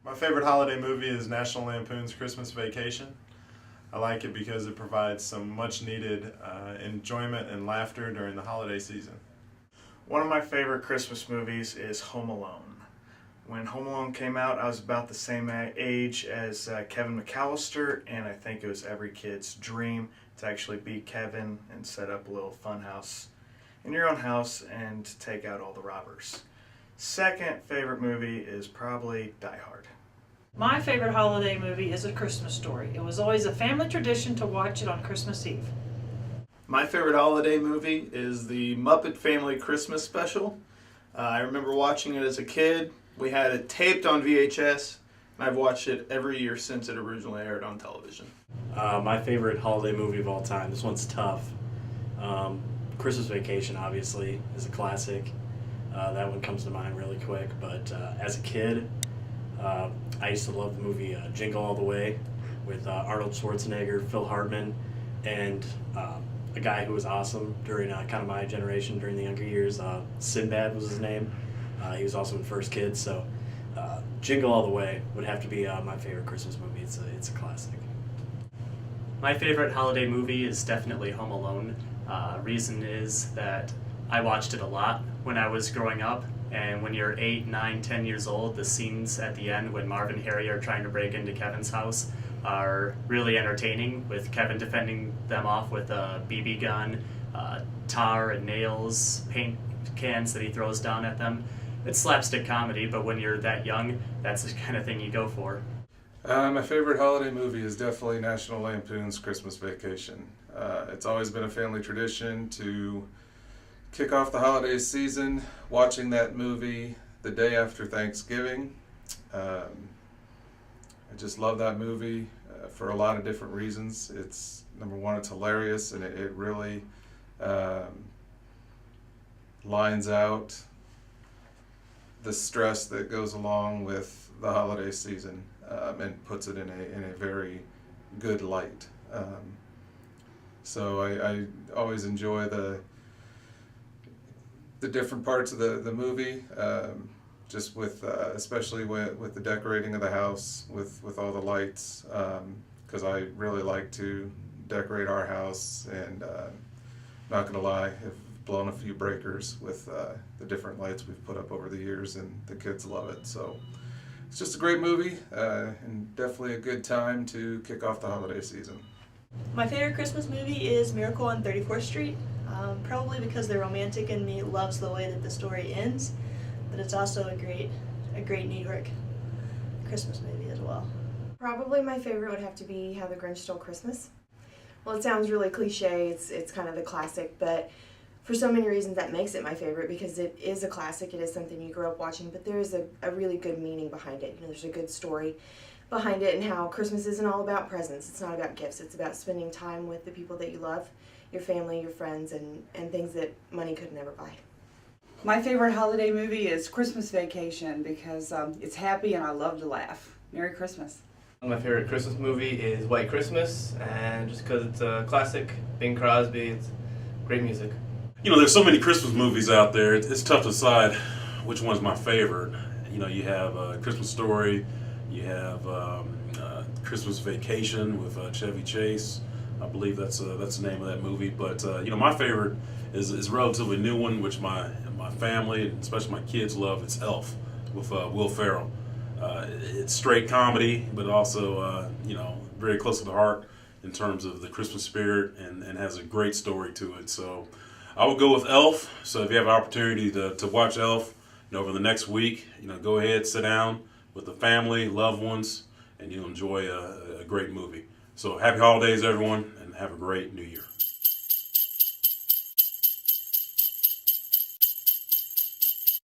My favorite holiday movie is National Lampoon's Christmas Vacation. I like it because it provides some much needed enjoyment and laughter during the holiday season. One of my favorite Christmas movies is Home Alone. When Home Alone came out, I was about the same age as Kevin McAllister, and I think it was every kid's dream to actually be Kevin and set up a little fun house in your own house and take out all the robbers. Second favorite movie is probably Die Hard. My favorite holiday movie is A Christmas Story. It was always a family tradition to watch it on Christmas Eve. My favorite holiday movie is the Muppet Family Christmas Special. I remember watching it as a kid. We had it taped on VHS, and I've watched it every year since it originally aired on television. My favorite holiday movie of all time, this one's tough. Christmas Vacation, obviously, is a classic. That one comes to mind really quick, but as a kid, I used to love the movie Jingle All the Way with Arnold Schwarzenegger, Phil Hartman, and a guy who was awesome during kind of my generation, during the younger years. Sinbad was his name. He was also in First Kids, so Jingle All the Way would have to be my favorite Christmas movie. It's a classic. My favorite holiday movie is definitely Home Alone. Reason is that I watched it a lot when I was growing up, and when you're 8, 9, 10 years old, the scenes at the end when Marv and Harry are trying to break into Kevin's house are really entertaining, with Kevin defending them off with a BB gun, tar and nails, paint cans that he throws down at them. It's slapstick comedy, but when you're that young, that's the kind of thing you go for. My favorite holiday movie is definitely National Lampoon's Christmas Vacation. It's always been a family tradition to kick off the holiday season watching that movie the day after Thanksgiving. I just love that movie for a lot of different reasons. It's, number one, it's hilarious, and it really lines out the stress that goes along with the holiday season and puts it in a very good light. So I always enjoy the different parts of the movie, just with especially with the decorating of the house, with all the lights, because I really like to decorate our house, and not gonna lie, I've blown a few breakers with the different lights we've put up over the years, and the kids love it. So it's just a great movie, and definitely a good time to kick off the holiday season. My favorite Christmas movie is Miracle on 34th Street, probably because the romantic in me loves the way that the story ends, but it's also a great New York Christmas movie as well. Probably my favorite would have to be How the Grinch Stole Christmas. Well, it sounds really cliche, it's kind of the classic, but for so many reasons that makes it my favorite, because it is a classic, it is something you grew up watching, but there is a really good meaning behind it. You know, there's a good story behind it, and how Christmas isn't all about presents, it's not about gifts, it's about spending time with the people that you love, your family, your friends, and things that money could never buy. My favorite holiday movie is Christmas Vacation because it's happy and I love to laugh. Merry Christmas. My favorite Christmas movie is White Christmas, and just because it's a classic, Bing Crosby, it's great music. You know, there's so many Christmas movies out there, it's tough to decide which one's my favorite. You know, you have Christmas Story, you have Christmas Vacation with Chevy Chase. I believe that's the name of that movie. But you know, my favorite is a relatively new one, which my family, especially my kids, love. It's Elf with Will Ferrell. It's straight comedy, but also you know, very close to the heart in terms of the Christmas spirit, and has a great story to it. So I would go with Elf. So if you have an opportunity to watch Elf, you know, over the next week, you know, go ahead, sit down with the family, loved ones, and you'll enjoy a great movie. So happy holidays, everyone, and have a great new year.